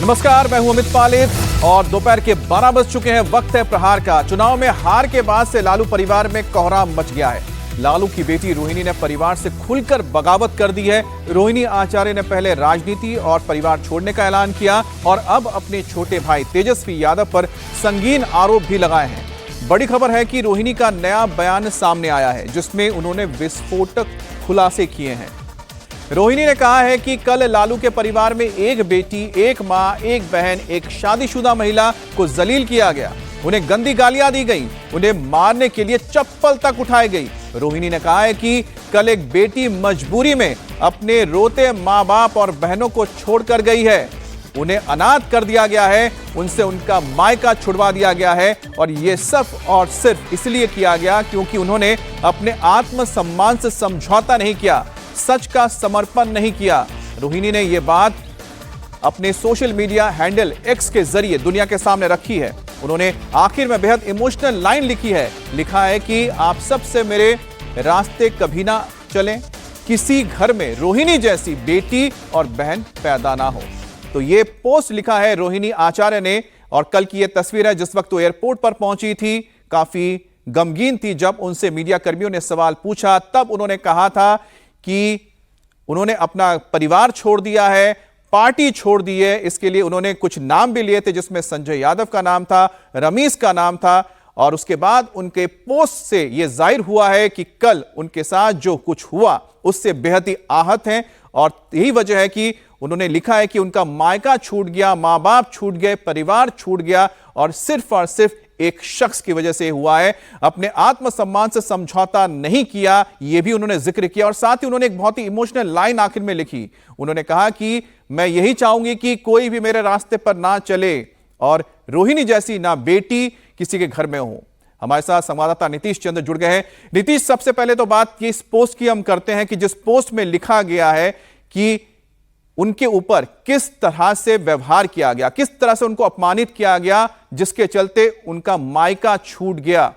नमस्कार, मैं हूं अमित पालित और दोपहर के 12 बज चुके हैं। वक्त है प्रहार का। चुनाव में हार के बाद से लालू परिवार में कोहराम मच गया है। लालू की बेटी रोहिणी ने परिवार से खुलकर बगावत कर दी है। रोहिणी आचार्य ने पहले राजनीति और परिवार छोड़ने का ऐलान किया और अब अपने छोटे भाई तेजस्वी यादव पर संगीन आरोप भी लगाए हैं। बड़ी खबर है कि रोहिणी का नया बयान सामने आया है, जिसमें उन्होंने विस्फोटक खुलासे किए हैं। रोहिणी ने कहा है कि कल लालू के परिवार में एक बेटी, एक मां, एक बहन, एक शादीशुदा महिला को जलील किया गया। उन्हें गंदी गालियां दी गई, उन्हें मारने के लिए चप्पल तक उठाई गई। रोहिणी ने कहा है कि कल एक बेटी मजबूरी में अपने रोते मां बाप और बहनों को छोड़कर गई है। उन्हें अनाथ कर दिया गया है, उनसे उनका मायका छुड़वा दिया गया है और यह सिर्फ और सिर्फ इसलिए किया गया क्योंकि उन्होंने अपने आत्मसम्मान से समझौता नहीं किया, सच का समर्पण नहीं किया। रोहिणी ने यह बात अपने सोशल मीडिया हैंडल एक्स के जरिए दुनिया के सामने रखी है। उन्होंने आखिर में बेहद इमोशनल लाइन लिखी है। लिखा है कि आप सबसे मेरे रास्ते कभी ना चलें, किसी घर में रोहिणी जैसी बेटी और बहन पैदा ना हो। तो यह पोस्ट लिखा है रोहिणी आचार्य ने और कल की यह तस्वीर है जिस वक्त वो एयरपोर्ट पर पहुंची थी। काफी गमगीन थी। जब उनसे मीडिया कर्मियों ने सवाल पूछा तब उन्होंने कहा था कि उन्होंने अपना परिवार छोड़ दिया है, पार्टी छोड़ दी है। इसके लिए उन्होंने कुछ नाम भी लिए थे, जिसमें संजय यादव का नाम था, रमीश का नाम था। और उसके बाद उनके पोस्ट से यह जाहिर हुआ है कि कल उनके साथ जो कुछ हुआ उससे बेहद ही आहत हैं। और यही वजह है कि उन्होंने लिखा है कि उनका मायका छूट गया, मां बाप छूट गए, परिवार छूट गया और सिर्फ एक शख्स की वजह से हुआ है। अपने आत्मसम्मान से समझौता नहीं किया, यह भी उन्होंने जिक्र किया। और साथ ही उन्होंने एक बहुत ही इमोशनल लाइन आखिर में लिखी। उन्होंने कहा कि मैं यही चाहूंगी कि कोई भी मेरे रास्ते पर ना चले और रोहिणी जैसी ना बेटी किसी के घर में हो। हमारे साथ संवाददाता नीतीश चंद्र जुड़ गए हैं। नीतीश, सबसे पहले तो बात इस पोस्ट की हम करते हैं कि जिस पोस्ट में लिखा गया है कि उनके ऊपर किस तरह से व्यवहार किया गया, किस तरह से उनको अपमानित किया गया, जिसके चलते उनका मायका छूट गया।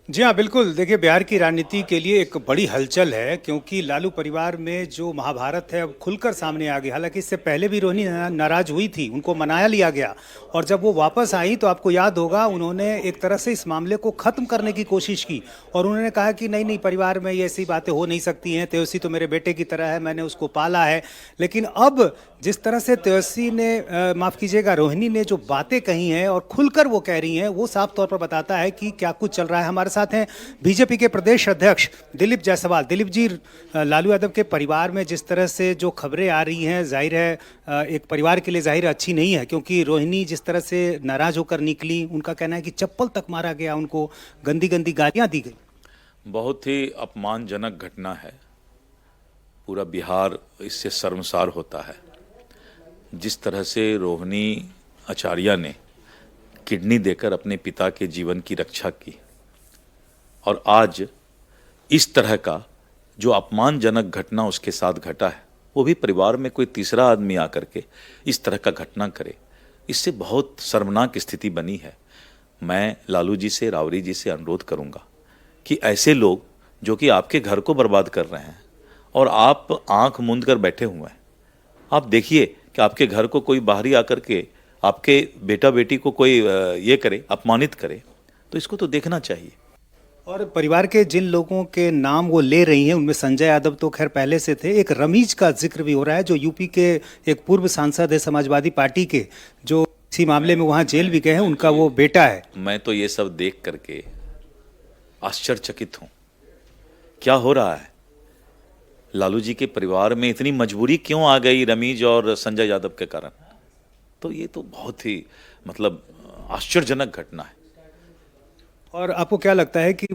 जी हाँ, बिल्कुल। देखिए, बिहार की राजनीति के लिए एक बड़ी हलचल है क्योंकि लालू परिवार में जो महाभारत है अब खुलकर सामने आ गई। हालांकि इससे पहले भी रोहिणी नाराज हुई थी, उनको मनाया लिया गया और जब वो वापस आई तो आपको याद होगा उन्होंने एक तरह से इस मामले को खत्म करने की कोशिश की और उन्होंने कहा कि नहीं, परिवार में ये ऐसी बातें हो नहीं सकती हैं। तेजस्वी तो मेरे बेटे की तरह है, मैंने उसको पाला है। लेकिन अब जिस तरह से तेजस्वी ने माफ़ कीजिएगा, रोहिणी ने जो बातें कही हैं और खुलकर वो कह रही हैं, वो साफ तौर पर बताता है कि क्या कुछ चल रहा है। हमारे साथ हैं बीजेपी के प्रदेश अध्यक्ष दिलीप जायसवाल। दिलीप जी, लालू यादव के परिवार में जिस तरह से जो खबरें आ रही हैं, जाहिर है एक परिवार के लिए जाहिर अच्छी नहीं है क्योंकि रोहिणी जिस तरह से नाराज होकर निकली, उनका कहना है कि चप्पल तक मारा गया, उनको गंदी गंदी गालियां दी गई। बहुत ही अपमानजनक घटना है। पूरा बिहार इससे शर्मसार होता है। जिस तरह से रोहिणी आचार्य ने किडनी देकर अपने पिता के जीवन की रक्षा की और आज इस तरह का जो अपमानजनक घटना उसके साथ घटा है, वो भी परिवार में कोई तीसरा आदमी आकर के इस तरह का घटना करे, इससे बहुत शर्मनाक स्थिति बनी है। मैं लालू जी से, रावरी जी से अनुरोध करूंगा कि ऐसे लोग जो कि आपके घर को बर्बाद कर रहे हैं और आप आंख मूंद कर बैठे हुए हैं, आप देखिए कि आपके घर को कोई बाहरी आकर के आपके बेटा बेटी को कोई ये करे, अपमानित करे, तो इसको तो देखना चाहिए। और परिवार के जिन लोगों के नाम वो ले रही हैं उनमें संजय यादव तो खैर पहले से थे, एक रमीज का जिक्र भी हो रहा है जो यूपी के एक पूर्व सांसद है समाजवादी पार्टी के, जो इसी मामले में वहाँ जेल भी गए हैं, उनका वो बेटा है। मैं तो ये सब देख करके आश्चर्यचकित हूँ। क्या हो रहा है? लालू जी के परिवार में इतनी मजबूरी क्यों आ गई रमीज और संजय यादव के कारण? तो ये तो बहुत ही मतलब आश्चर्यजनक घटना है। और आपको क्या लगता है कि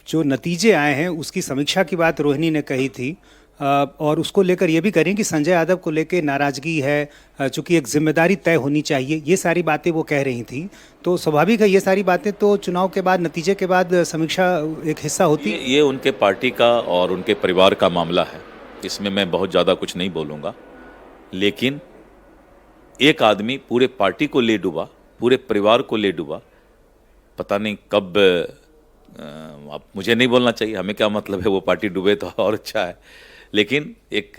जो नतीजे आए हैं उसकी समीक्षा की बात रोहिणी ने कही थी और उसको लेकर ये भी करें कि संजय यादव को लेकर नाराजगी है, चूंकि एक जिम्मेदारी तय होनी चाहिए, ये सारी बातें वो कह रही थी। तो स्वाभाविक है ये सारी बातें तो चुनाव के बाद, नतीजे के बाद समीक्षा एक हिस्सा होती है। ये उनके पार्टी का और उनके परिवार का मामला है, इसमें मैं बहुत ज़्यादा कुछ नहीं बोलूँगा। लेकिन एक आदमी पूरे पार्टी को ले डूबा, पूरे परिवार को ले डूबा, पता नहीं कब, अब मुझे नहीं बोलना चाहिए, हमें क्या मतलब है, वो पार्टी डूबे तो और अच्छा है। लेकिन एक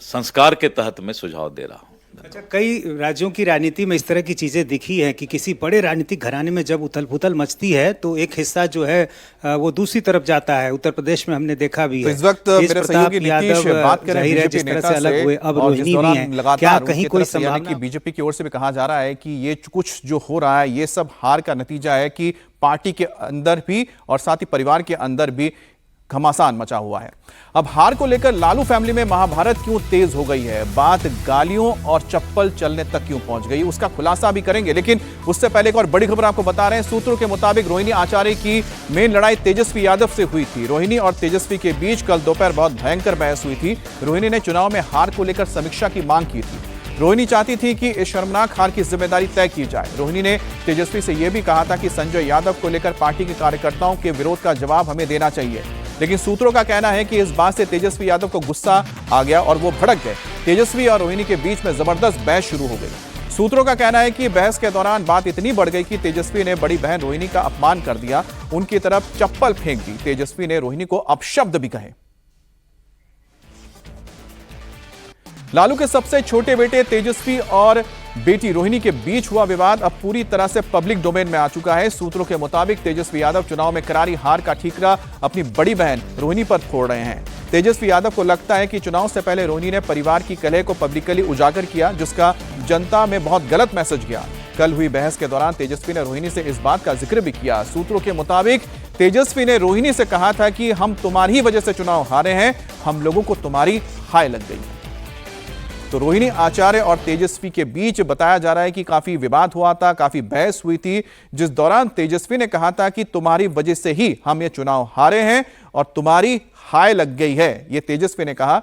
संस्कार के तहत मैं सुझाव दे रहा हूँ। अच्छा, कई राज्यों की राजनीति में इस तरह की चीजें दिखी हैं कि किसी बड़े राजनीतिक घराने में जब उथल पुथल मचती है तो एक हिस्सा जो है वो दूसरी तरफ जाता है। उत्तर प्रदेश में हमने देखा भी है। तो इस वक्त मेरे सहयोगी नीतीश बात करें बीजेपी नेता से, अब और जिस रोहिणी भी दौरान हैं, लगातार क्या उनकी कहीं तरफ कोई से यानी कि संभावना? बीजेपी की ओर से भी कहा जा रहा है कि ये कुछ जो हो रहा है ये सब हार का नतीजा है कि पार्टी के अंदर भी और साथ ही परिवार के अंदर भी घमासान मचा हुआ है। अब हार को लेकर लालू फैमिली में महाभारत क्यों तेज हो गई है, बात गालियों और चप्पल चलने तक क्यों पहुंच गई, उसका खुलासा भी करेंगे। लेकिन उससे पहले एक और बड़ी खबर आपको बता रहे हैं। सूत्रों के मुताबिक रोहिणी आचार्य की मेन लड़ाई तेजस्वी यादव से हुई थी। रोहिणी और तेजस्वी के बीच कल दोपहर बहुत भयंकर बहस हुई थी। रोहिणी ने चुनाव में हार को लेकर समीक्षा की मांग की थी। रोहिणी चाहती थी कि इस शर्मनाक हार की जिम्मेदारी तय की जाए। रोहिणी ने तेजस्वी से यह भी कहा था कि संजय यादव को लेकर पार्टी के कार्यकर्ताओं के विरोध का जवाब हमें देना चाहिए। लेकिन सूत्रों का कहना है कि इस बात से तेजस्वी यादव को गुस्सा आ गया और वो भड़क गए। तेजस्वी और रोहिणी के बीच में जबरदस्त बहस शुरू हो गई। सूत्रों का कहना है कि बहस के दौरान बात इतनी बढ़ गई कि तेजस्वी ने बड़ी बहन रोहिणी का अपमान कर दिया, उनकी तरफ चप्पल फेंक दी। तेजस्वी ने रोहिणी को अपशब्द भी कहे। लालू के सबसे छोटे बेटे तेजस्वी और बेटी रोहिणी के बीच हुआ विवाद अब पूरी तरह से पब्लिक डोमेन में आ चुका है। सूत्रों के मुताबिक तेजस्वी यादव चुनाव में करारी हार का ठीकरा अपनी बड़ी बहन रोहिणी पर फोड़ रहे हैं। तेजस्वी यादव को लगता है कि चुनाव से पहले रोहिणी ने परिवार की कलह को पब्लिकली उजागर किया, जिसका जनता में बहुत गलत मैसेज गया। कल हुई बहस के दौरान तेजस्वी ने रोहिणी से इस बात का जिक्र भी किया। सूत्रों के मुताबिक तेजस्वी ने रोहिणी से कहा था कि हम तुम्हारी वजह से चुनाव हारे हैं, हम लोगों को तुम्हारी हाय लग गई। तो रोहिणी आचार्य और तेजस्वी के बीच बताया जा रहा है कि काफी विवाद हुआ था, काफी बहस हुई थी, जिस दौरान तेजस्वी ने कहा था कि तुम्हारी वजह से ही हम ये चुनाव हारे हैं और तुम्हारी हाय लग गई है, ये तेजस्वी ने कहा।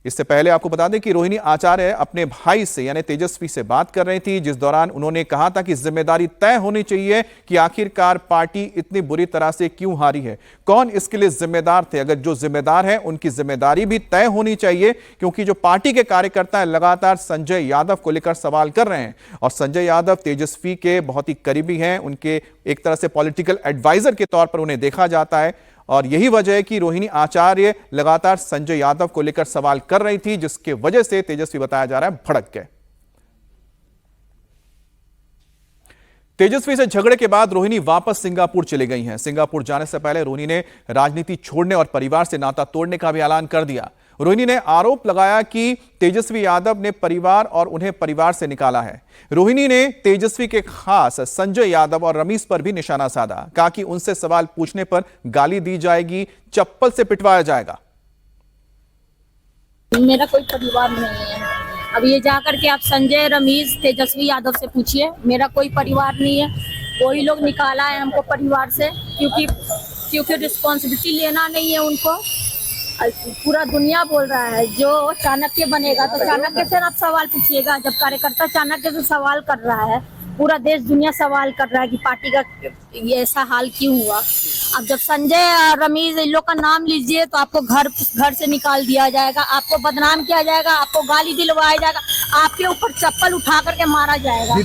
इससे पहले आपको बता दें कि रोहिणी आचार्य अपने भाई से यानी तेजस्वी से बात कर रही थी, जिस दौरान उन्होंने कहा था कि जिम्मेदारी तय होनी चाहिए कि आखिरकार पार्टी इतनी बुरी तरह से क्यों हारी है, कौन इसके लिए जिम्मेदार थे। अगर जो जिम्मेदार है उनकी जिम्मेदारी भी तय होनी चाहिए, क्योंकि जो पार्टी के कार्यकर्ता हैं लगातार संजय यादव को लेकर सवाल कर रहे हैं और संजय यादव तेजस्वी के बहुत ही करीबी हैं, उनके एक तरह से पॉलिटिकल एडवाइजर के तौर पर उन्हें देखा जाता है। और यही वजह है कि रोहिणी आचार्य लगातार संजय यादव को लेकर सवाल कर रही थी, जिसके वजह से तेजस्वी बताया जा रहा है भड़क गए। तेजस्वी से झगड़े के बाद रोहिणी वापस सिंगापुर चली गई हैं। सिंगापुर जाने से पहले रोहिणी ने राजनीति छोड़ने और परिवार से नाता तोड़ने का भी ऐलान कर दिया। रोहिणी ने आरोप लगाया कि तेजस्वी यादव ने परिवार और उन्हें परिवार से निकाला है। रोहिणी ने तेजस्वी के खास संजय यादव और रमीश पर भी निशाना साधा, कहा कि उनसे सवाल पूछने पर गाली दी जाएगी, चप्पल से पिटवाया जाएगा। मेरा कोई परिवार नहीं है। अब ये जाकर के आप संजय, रमीश, तेजस्वी यादव से पूछिए, मेरा कोई परिवार नहीं है। वही लोग निकाला है हमको परिवार से, क्योंकि रिस्पॉन्सिबिलिटी लेना नहीं है उनको। पूरा दुनिया बोल रहा है जो चाणक्य बनेगा तो चाणक्य से आप सवाल पूछिएगा। जब कार्यकर्ता चाणक्य से सवाल कर रहा है, पूरा देश दुनिया सवाल कर रहा है कि पार्टी का ये ऐसा हाल क्यों हुआ। अब जब संजय, रमीश, इन लोग का नाम लीजिए तो आपको घर से निकाल दिया जाएगा, आपको बदनाम किया जाएगा, आपको गाली दिलवाया जाएगा, आपके ऊपर चप्पल उठा करके मारा जाएगा।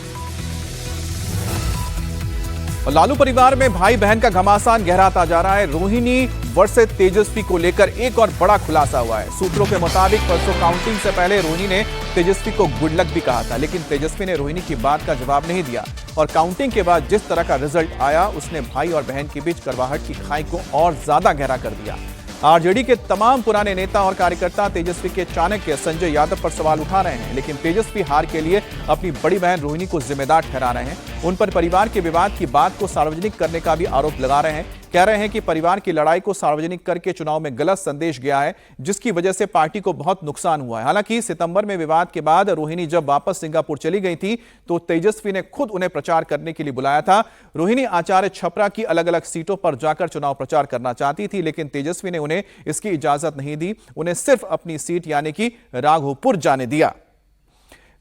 और लालू परिवार में भाई बहन का घमासान गहराता जा रहा है। रोहिणी वर्सेस तेजस्वी को लेकर एक और बड़ा खुलासा हुआ है। सूत्रों के मुताबिक परसों काउंटिंग से पहले रोहिणी ने तेजस्वी को गुड लक भी कहा था, लेकिन तेजस्वी ने रोहिणी की बात का जवाब नहीं दिया और काउंटिंग के बाद जिस तरह का रिजल्ट आया उसने भाई और बहन के बीच करवाहट की खाई को और ज्यादा गहरा कर दिया। आरजेडी के तमाम पुराने नेता और कार्यकर्ता तेजस्वी के चाणक्य संजय यादव पर सवाल उठा रहे हैं, लेकिन तेजस्वी हार के लिए अपनी बड़ी बहन रोहिणी को जिम्मेदार ठहरा रहे हैं। उन पर परिवार के विवाद की बात को सार्वजनिक करने का भी आरोप लगा रहे हैं। कह रहे हैं कि परिवार की लड़ाई को सार्वजनिक करके चुनाव में गलत संदेश गया है, जिसकी वजह से पार्टी को बहुत नुकसान हुआ है। हालांकि सितंबर में विवाद के बाद रोहिणी जब वापस सिंगापुर चली गई थी तो तेजस्वी ने खुद उन्हें प्रचार करने के लिए बुलाया था। रोहिणी आचार्य छपरा की अलग अलग सीटों पर जाकर चुनाव प्रचार करना चाहती थी, लेकिन तेजस्वी ने उन्हें इसकी इजाजत नहीं दी, उन्हें सिर्फ अपनी सीट यानी कि राघोपुर जाने दिया।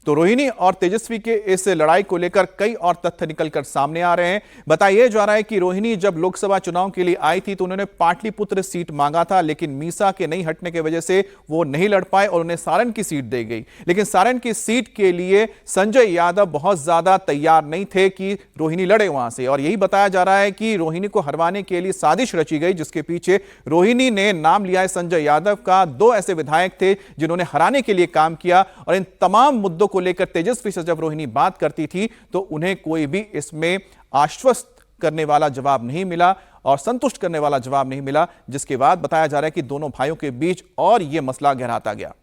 तो रोहिणी और तेजस्वी के इस लड़ाई को लेकर कई और तथ्य निकलकर सामने आ रहे हैं। बताया जा रहा है कि रोहिणी जब लोकसभा चुनाव के लिए आई थी तो उन्होंने पाटलिपुत्र सीट मांगा था, लेकिन मीसा के नहीं हटने की वजह से वो नहीं लड़ पाए और उन्हें सारण की सीट दी गई। लेकिन सारण की सीट के लिए संजय यादव बहुत ज्यादा तैयार नहीं थे कि रोहिणी लड़े वहां से, और यही बताया जा रहा है कि रोहिणी को हरवाने के लिए साजिश रची गई, जिसके पीछे रोहिणी ने नाम लिया है संजय यादव का। 2 ऐसे विधायक थे जिन्होंने हराने के लिए काम किया, और इन तमाम मुद्दों को लेकर तेजस्वी से जब रोहिणी बात करती थी तो उन्हें कोई भी इसमें आश्वस्त करने वाला जवाब नहीं मिला और संतुष्ट करने वाला जवाब नहीं मिला, जिसके बाद बताया जा रहा है कि दोनों भाइयों के बीच और यह मसला गहराता गया।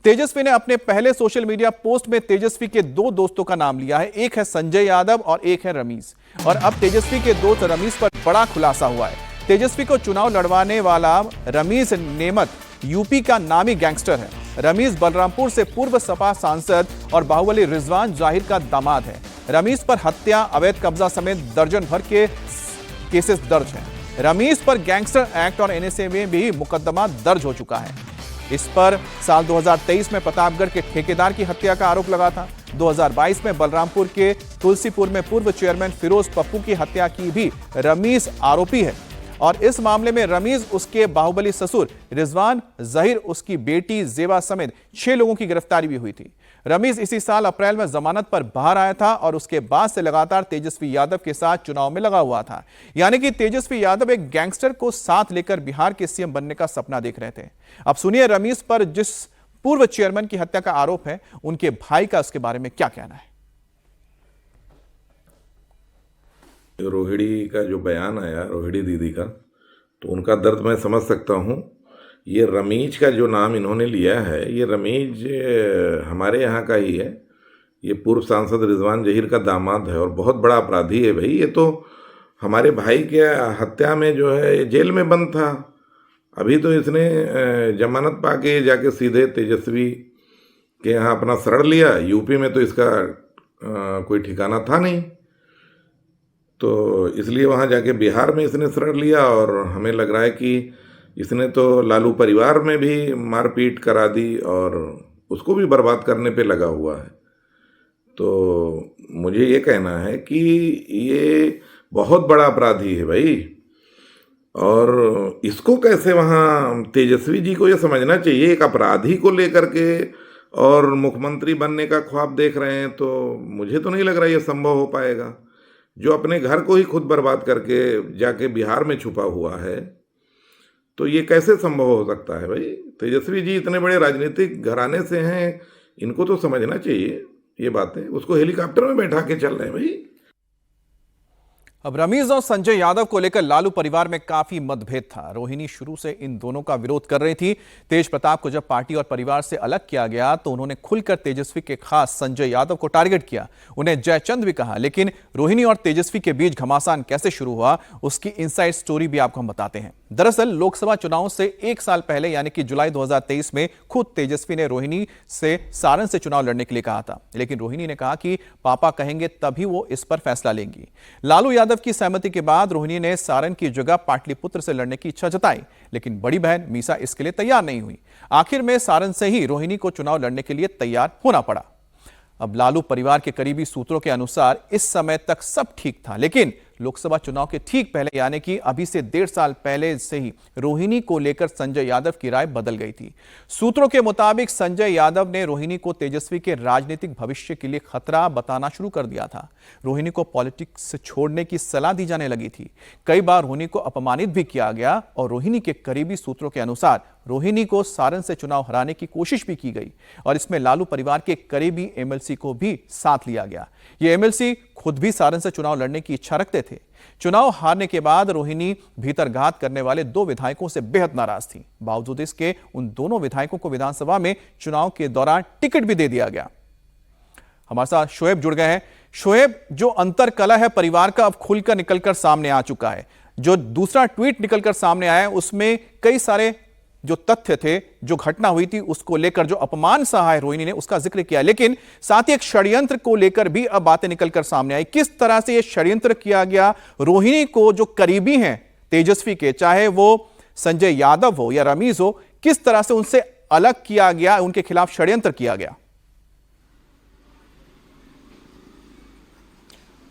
तेजस्वी ने अपने पहले सोशल मीडिया पोस्ट में तेजस्वी के 2 दोस्तों का नाम लिया है, एक है संजय यादव और एक है रमीज। और अब तेजस्वी के दोस्त रमीज पर बड़ा खुलासा हुआ है। तेजस्वी को चुनाव लड़वाने वाला रमीज नेमत यूपी का नामी गैंगस्टर है। रमीज बलरामपुर से पूर्व सपा सांसद और बाहुबली रिजवान जाहिर का दामाद है। रमीज पर हत्या, अवैध कब्जा समेत दर्जन भर के केसेस दर्ज हैं। रमीज पर गैंगस्टर एक्ट और एनएसए में भी मुकदमा दर्ज हो चुका है। इस पर साल 2023 में प्रतापगढ़ के ठेकेदार की हत्या का आरोप लगा था। 2022 में बलरामपुर के तुलसीपुर में पूर्व चेयरमैन फिरोज पप्पू की हत्या की भी रमीज आरोपी है, और इस मामले में रमीज, उसके बाहुबली ससुर रिजवान जहीर, उसकी बेटी जेबा समेत 6 लोगों की गिरफ्तारी भी हुई थी। रमीज इसी साल अप्रैल में जमानत पर बाहर आया था और उसके बाद से लगातार तेजस्वी यादव के साथ चुनाव में लगा हुआ था। यानी कि तेजस्वी यादव एक गैंगस्टर को साथ लेकर बिहार के सीएम बनने का सपना देख रहे थे। अब सुनिए रमीज पर जिस पूर्व चेयरमैन की हत्या का आरोप है, उनके भाई का उसके बारे में क्या कहना है। रोहिणी का जो बयान आया, रोहिणी दीदी का, तो उनका दर्द मैं समझ सकता हूँ। ये रमीज का जो नाम इन्होंने लिया है, ये रमीज हमारे यहाँ का ही है। ये पूर्व सांसद रिजवान जहीर का दामाद है और बहुत बड़ा अपराधी है भाई। ये तो हमारे भाई के हत्या में जो है जेल में बंद था। अभी तो इसने जमानत पाके जाके सीधे तेजस्वी के यहाँ अपना शरण लिया। यूपी में तो इसका कोई ठिकाना था नहीं, तो इसलिए वहाँ जाके बिहार में इसने शरण लिया। और हमें लग रहा है कि इसने तो लालू परिवार में भी मारपीट करा दी और उसको भी बर्बाद करने पे लगा हुआ है। तो मुझे ये कहना है कि ये बहुत बड़ा अपराधी है भाई, और इसको कैसे वहाँ तेजस्वी जी को ये समझना चाहिए, एक अपराधी को लेकर के और मुख्यमंत्री बनने का ख्वाब देख रहे हैं, तो मुझे तो नहीं लग रहा ये संभव हो पाएगा। जो अपने घर को ही खुद बर्बाद करके जाके बिहार में छुपा हुआ है, तो ये कैसे संभव हो सकता है भाई। तेजस्वी जी इतने बड़े राजनीतिक घराने से हैं, इनको तो समझना चाहिए ये बातें। उसको हेलीकॉप्टर में बैठा के चल रहे हैं भाई। अब रमीज और संजय यादव को लेकर लालू परिवार में काफी मतभेद था। रोहिणी शुरू से इन दोनों का विरोध कर रही थी। तेज प्रताप को जब पार्टी और परिवार से अलग किया गया तो उन्होंने खुलकर तेजस्वी के खास संजय यादव को टारगेट किया, उन्हें जयचंद भी कहा। लेकिन रोहिणी और तेजस्वी के बीच घमासान कैसे शुरू हुआ, उसकी इनसाइड स्टोरी भी आपको हम बताते हैं। दरअसल लोकसभा चुनाव से 1 साल पहले यानी कि जुलाई 2023 में खुद तेजस्वी ने रोहिणी से सारण से चुनाव लड़ने के लिए कहा था, लेकिन रोहिणी ने कहा कि पापा कहेंगे तभी वो इस पर फैसला लेंगी। लालू यादव की सहमति के बाद रोहिणी ने सारण की जगह पाटलिपुत्र से लड़ने की इच्छा जताई, लेकिन बड़ी बहन मीसा इसके लिए तैयार नहीं हुई। आखिर में सारण से ही रोहिणी को चुनाव लड़ने के लिए तैयार होना पड़ा। अब लालू परिवार के करीबी सूत्रों के अनुसार इस समय तक सब ठीक था, लेकिन लोकसभा चुनाव के ठीक पहले यानी कि अभी से 1.5 साल पहले से ही रोहिणी को लेकर संजय यादव की राय बदल गई थी। सूत्रों के मुताबिक संजय यादव ने रोहिणी को तेजस्वी के राजनीतिक भविष्य के लिए खतरा बताना शुरू कर दिया था। रोहिणी को पॉलिटिक्स छोड़ने की सलाह दी जाने लगी थी। कई बार रोहिणी को अपमानित भी किया गया और रोहिणी के करीबी सूत्रों के अनुसार रोहिणी को सारण से चुनाव हराने की कोशिश भी की गई और इसमें लालू परिवार के करीबी एमएलसी को भी साथ लिया गया। ये एमएलसी खुद भी सारण से चुनाव लड़ने की इच्छा रखते थे। चुनाव हारने के बाद रोहिणी भीतरघात करने वाले 2 विधायकों से बेहद नाराज थी। बावजूद इसके उन दोनों विधायकों को विधानसभा में चुनाव के दौरान टिकट भी दे दिया गया। हमारे साथ शोएब जुड़ गए हैं। शोएब, जो अंतर कलह है परिवार का अब खुलकर निकलकर सामने आ चुका है। जो दूसरा ट्वीट निकलकर सामने आया उसमें कई सारे जो तथ्य थे, जो घटना हुई थी उसको लेकर जो अपमान सहा है रोहिणी ने, उसका जिक्र किया, लेकिन साथ ही एक षड्यंत्र को लेकर भी अब बातें निकलकर सामने आई। किस तरह से यह षड्यंत्र किया गया, रोहिणी को जो करीबी हैं तेजस्वी के, चाहे वो संजय यादव हो या रमीज हो, किस तरह से उनसे अलग किया गया, उनके खिलाफ षड्यंत्र किया गया?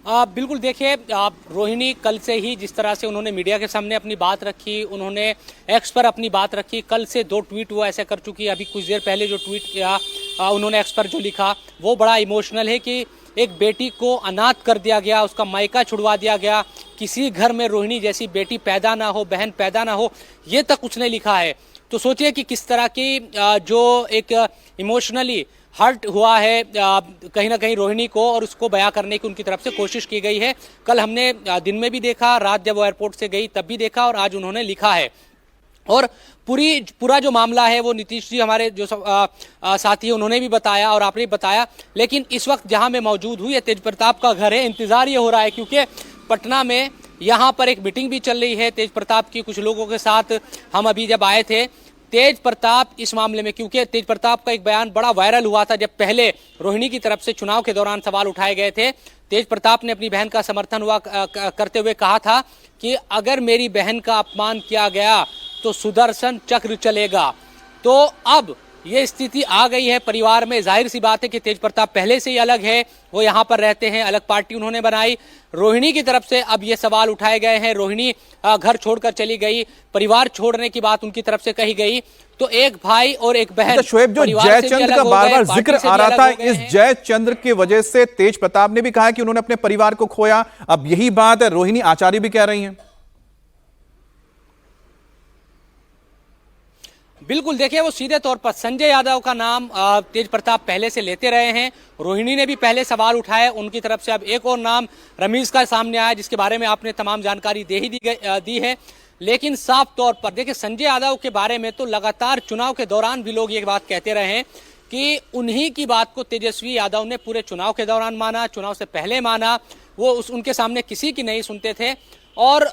बिल्कुल देखिए, रोहिणी कल से ही जिस तरह से उन्होंने मीडिया के सामने अपनी बात रखी, उन्होंने एक्स पर अपनी बात रखी, कल से 2 ट्वीट वो ऐसे कर चुकी है। अभी कुछ देर पहले जो ट्वीट किया उन्होंने एक्स पर जो लिखा वो बड़ा इमोशनल है कि एक बेटी को अनाथ कर दिया गया, उसका मायका छुड़वा दिया गया, किसी घर में रोहिणी जैसी बेटी पैदा ना हो, बहन पैदा ना हो, ये तक उसने लिखा है। तो सोचिए कि किस तरह की जो एक इमोशनली हर्ट हुआ है कहीं ना कहीं रोहिणी को, और उसको बयां करने की उनकी तरफ से कोशिश की गई है। कल हमने दिन में भी देखा, रात जब वो एयरपोर्ट से गई तब भी देखा, और आज उन्होंने लिखा है। और पूरा जो मामला है वो नीतीश जी हमारे जो साथी हैं उन्होंने भी बताया और आपने भी बताया। लेकिन इस वक्त जहां मैं मौजूद हूँ, ये तेज प्रताप का घर है। इंतजार ये हो रहा है क्योंकि पटना में यहाँ पर एक मीटिंग भी चल रही है तेज प्रताप की, कुछ लोगों के साथ हम अभी जब आए थे। तेज प्रताप इस मामले में, क्योंकि तेज प्रताप का एक बयान बड़ा वायरल हुआ था जब पहले रोहिणी की तरफ से चुनाव के दौरान सवाल उठाए गए थे। तेज प्रताप ने अपनी बहन का समर्थन करते हुए कहा था कि अगर मेरी बहन का अपमान किया गया तो सुदर्शन चक्र चलेगा। तो अब ये स्थिति आ गई है परिवार में। जाहिर सी बात है कि तेज प्रताप पहले से ही अलग है, वो यहाँ पर रहते हैं, अलग पार्टी उन्होंने बनाई। रोहिणी की तरफ से अब ये सवाल उठाए गए हैं, रोहिणी घर छोड़कर चली गई, परिवार छोड़ने की बात उनकी तरफ से कही गई। तो एक भाई और एक बहन, शोएब, जो जयचंद्र का बार बार जिक्र आ रहा था, इस जयचंद्र की वजह से तेज प्रताप ने भी कहा कि उन्होंने अपने परिवार को खोया। अब यही बात रोहिणी आचार्य भी कह रही हैं। बिल्कुल देखिए, वो सीधे तौर पर संजय यादव का नाम तेज प्रताप पहले से लेते रहे हैं। रोहिणी ने भी पहले सवाल उठाए, उनकी तरफ से अब एक और नाम रमीज का सामने आया, जिसके बारे में आपने तमाम जानकारी दी है। लेकिन साफ तौर पर देखिए, संजय यादव के बारे में तो लगातार चुनाव के दौरान भी लोग ये बात कहते रहे हैं कि उन्हीं की बात को तेजस्वी यादव ने पूरे चुनाव के दौरान माना, चुनाव से पहले माना, वो उनके सामने किसी की नहीं सुनते थे। और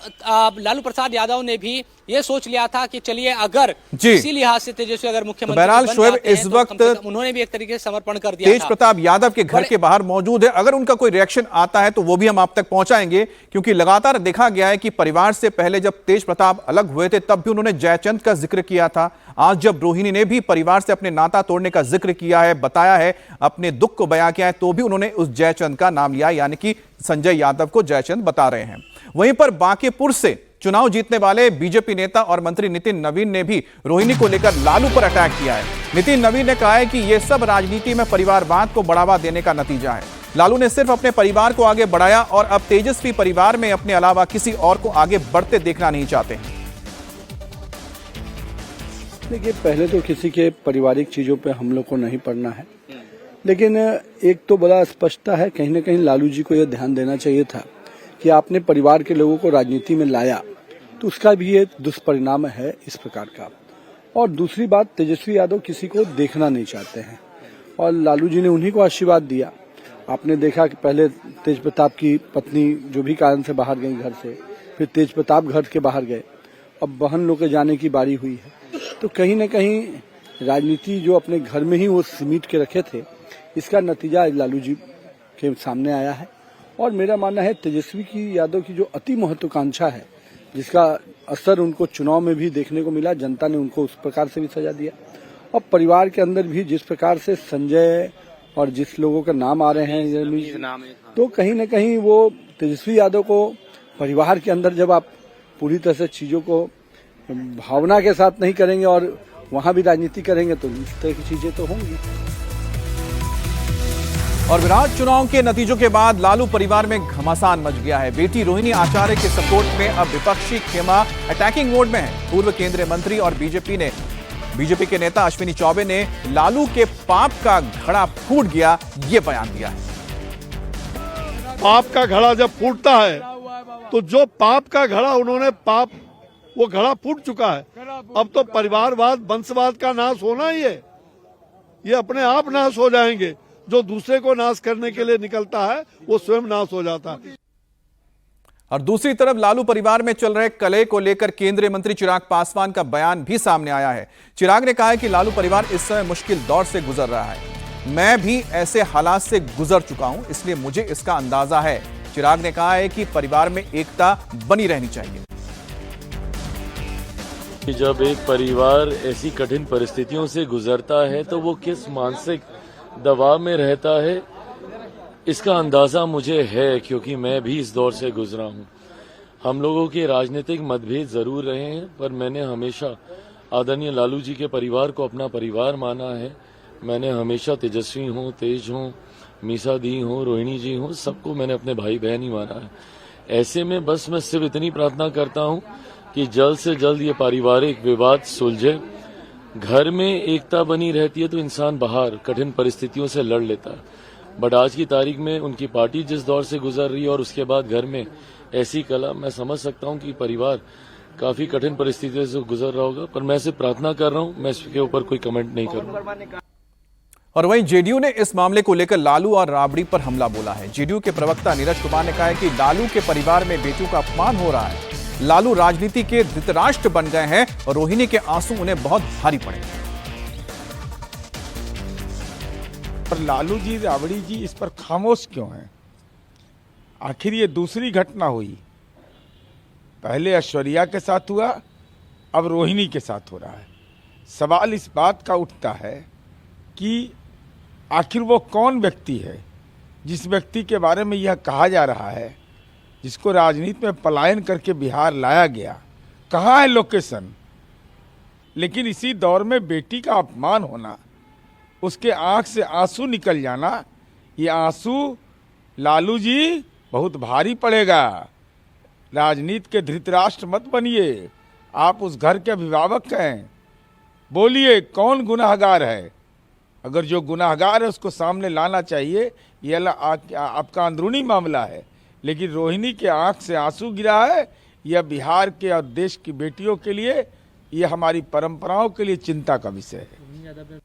लालू प्रसाद यादव ने भी ये सोच लिया था कि चलिए अगर इसी लिहाज से तेजस्वी अगर मुख्यमंत्री बहरहाल शोएब, इस वक्त उन्होंने भी एक तरीके से समर्पण कर दिया। तेज प्रताप यादव के घर के बाहर मौजूद है, अगर उनका कोई रिएक्शन आता है तो वो भी हम आप तक पहुंचाएंगे, क्योंकि लगातार देखा गया है कि परिवार से पहले जब तेज प्रताप अलग हुए थे तब भी उन्होंने जयचंद का जिक्र किया था। आज जब रोहिणी ने भी परिवार से अपने नाता तोड़ने का जिक्र किया है, बताया है, अपने दुख को बयां किया है, तो भी उन्होंने उस जयचंद का नाम लिया, यानी कि संजय यादव को जयचंद बता रहे हैं। वहीं पर बांकीपुर से चुनाव जीतने वाले बीजेपी नेता और मंत्री नितिन नवीन ने भी रोहिणी को लेकर लालू पर अटैक किया है। नितिन नवीन ने कहा है कि यह सब राजनीति में परिवारवाद को बढ़ावा देने का नतीजा है। लालू ने सिर्फ अपने परिवार को आगे बढ़ाया और अब तेजस्वी परिवार में अपने अलावा किसी और को आगे बढ़ते देखना नहीं चाहते हैं। देखिए, पहले तो किसी के पारिवारिक चीजों पे हम लोग को नहीं पड़ना है, लेकिन एक तो बड़ा स्पष्टता है, कहीं न कहीं लालू जी को यह ध्यान देना चाहिए था कि आपने परिवार के लोगों को राजनीति में लाया, तो उसका भी ये दुष्परिणाम है इस प्रकार का। और दूसरी बात, तेजस्वी यादव किसी को देखना नहीं चाहते हैं और लालू जी ने उन्हीं को आशीर्वाद दिया। आपने देखा कि पहले तेज प्रताप की पत्नी जो भी कारण से बाहर गई घर से, फिर तेज प्रताप घर के बाहर गए, अब बहन लोग के जाने की बारी हुई है। तो कहीं न कहीं राजनीति जो अपने घर में ही वो सिमट के रखे थे, इसका नतीजा लालू जी के सामने आया है। और मेरा मानना है तेजस्वी की यादव की जो अति महत्वाकांक्षा है, जिसका असर उनको चुनाव में भी देखने को मिला, जनता ने उनको उस प्रकार से भी सजा दिया। और परिवार के अंदर भी जिस प्रकार से संजय और जिस लोगों का नाम आ रहे हैं, तो कहीं न कहीं वो तेजस्वी यादव को परिवार के अंदर जब आप पूरी तरह से चीजों को भावना के साथ नहीं करेंगे और वहां भी राजनीति करेंगे, तो इस तरह की चीजें तो होंगी। और विराट चुनाव के नतीजों के बाद लालू परिवार में घमासान मच गया है। बेटी रोहिणी आचार्य के सपोर्ट में अब विपक्षी खेमा अटैकिंग मोड में है। पूर्व केंद्रीय मंत्री और बीजेपी के नेता अश्विनी चौबे ने लालू के पाप का घड़ा फूट गया, ये बयान दिया है। पाप का घड़ा जब फूटता है तो जो पाप का घड़ा उन्होंने वो घड़ा फूट चुका है। अब तो परिवारवाद, वंशवाद का नाश होना ही है। ये अपने आप नाश हो जाएंगे। जो दूसरे को नाश करने के लिए निकलता है वो स्वयं नाश हो जाता है। और दूसरी तरफ लालू परिवार में चल रहे कलह को लेकर केंद्रीय मंत्री चिराग पासवान का बयान भी सामने आया है। चिराग ने कहा है कि लालू परिवार इस समय मुश्किल दौर से गुजर रहा है। मैं भी ऐसे हालात से गुजर चुका हूं, इसलिए मुझे इसका अंदाजा है। चिराग ने कहा है कि परिवार में एकता बनी रहनी चाहिए। जब एक परिवार ऐसी कठिन परिस्थितियों से गुजरता है तो वो किस मानसिक दबाव में रहता है, इसका अंदाज़ा मुझे है क्योंकि मैं भी इस दौर से गुजरा हूँ। हम लोगों के राजनीतिक मतभेद ज़रूर रहे हैं, पर मैंने हमेशा आदरणीय लालू जी के परिवार को अपना परिवार माना है। मैंने हमेशा तेजस्वी हों, तेज हों, मीसा दी हों, रोहिणी जी हों, सबको मैंने अपने भाई बहन ही माना है। ऐसे में बस मैं सिर्फ इतनी प्रार्थना करता हूं कि जल्द से जल्द ये पारिवारिक विवाद सुलझे। घर में एकता बनी रहती है तो इंसान बाहर कठिन परिस्थितियों से लड़ लेता है, बट आज की तारीख में उनकी पार्टी जिस दौर से गुजर रही है और उसके बाद घर में ऐसी कला, मैं समझ सकता हूं कि परिवार काफी कठिन परिस्थितियों से गुजर रहा होगा, पर मैं सिर्फ प्रार्थना कर रहा हूं, मैं इसके ऊपर कोई कमेंट नहीं करूंगा। और वहीं जेडीयू ने इस मामले को लेकर लालू और राबड़ी पर हमला बोला है। जेडीयू के प्रवक्ता नीरज कुमार ने कहा है कि लालू के परिवार में बेटियों का अपमान हो रहा है। लालू राजनीति के धृतराष्ट्र बन गए हैं और रोहिणी के आंसू उन्हें बहुत भारी पड़े। पर लालू जी, राबड़ी जी इस पर खामोश क्यों हैं? आखिर ये दूसरी घटना हुई, पहले ऐश्वर्या के साथ हुआ, अब रोहिणी के साथ हो रहा है। सवाल इस बात का उठता है कि आखिर वो कौन व्यक्ति है जिस व्यक्ति के बारे में यह कहा जा रहा है, जिसको राजनीति में पलायन करके बिहार लाया गया, कहाँ है लोकेशन? लेकिन इसी दौर में बेटी का अपमान होना, उसके आंख से आंसू निकल जाना, ये आंसू लालू जी बहुत भारी पड़ेगा। राजनीति के धृतराष्ट्र मत बनिए, आप उस घर के अभिभावक हैं। बोलिए कौन गुनाहगार है? अगर जो गुनाहगार है उसको सामने लाना चाहिए, यह आपका अंदरूनी मामला है। लेकिन रोहिणी के आंख से आंसू गिरा है, यह बिहार के और देश की बेटियों के लिए, यह हमारी परंपराओं के लिए चिंता का विषय है।